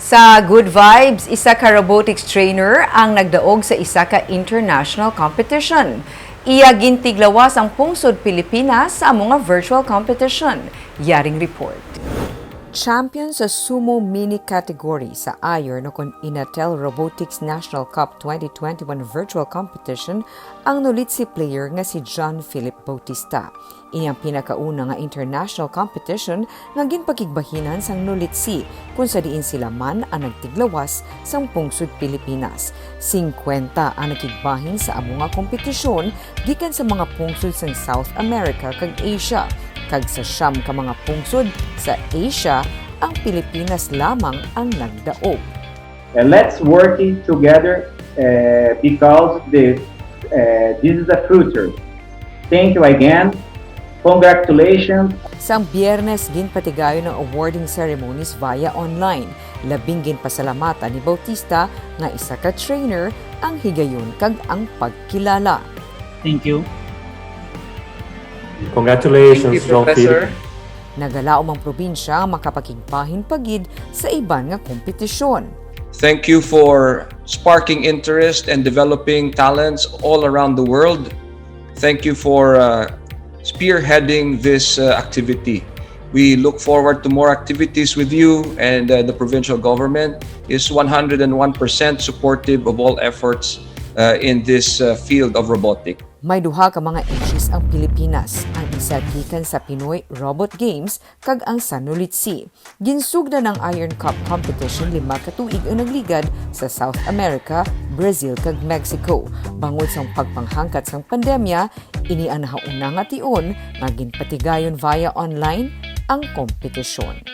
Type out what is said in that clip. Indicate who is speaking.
Speaker 1: Sa Good Vibes, isa ka robotics trainer ang nagdaog sa isa ka international competition. Iya gintiglawas ang pungsod Pilipinas sa mga virtual competition. Yaring report. Champion sa sumo mini category sa Iron kon Inatel Robotics National Cup 2021 virtual competition ang nulitsi player nga si John Philip Bautista. Iyang pinakauna nga international competition nga ginpakigbahinan sang nulitsi kung sa diin sila man ang nagtiglawas sang pungsod Pilipinas. 50 ang nakigbahin sa amo nga kompetisyon gikan sa mga pungsod sang South America kag Asia. Kag sa siyam ka mga pungsod sa Asia, ang Pilipinas lamang ang nagdaog.
Speaker 2: Let's work it together because this is a future. Thank you again. Congratulations.
Speaker 1: Sang Biyernes ginpatigayon ng awarding ceremonies via online. Labing ginpasalamatan ni Bautista nga isa ka trainer ang higayon kag ang pagkilala.
Speaker 3: Thank you.
Speaker 4: Congratulations,
Speaker 5: Thank you,
Speaker 4: John
Speaker 5: Professor.
Speaker 4: Philip.
Speaker 1: Nagalaom ang probinsya makapakigbahin pagid sa iban nga kompetisyon.
Speaker 5: Thank you for sparking interest and developing talents all around the world. Thank you for spearheading this activity. We look forward to more activities with you, and the provincial government is 101% supportive of all efforts in this field of robotics.
Speaker 1: May duha ka mga ages ang Pilipinas, ang isa gikan sa Pinoy Robot Games kag ang Sanulitsi. Ginsugda ng Iron Cup competition 5 ka tuig ang nagligad sa South America, Brazil kag Mexico. Bangod sang pagpanghangkat sang pandemya, ini ang nahauna nga tion nga ginpatigayon via online ang kompetisyon.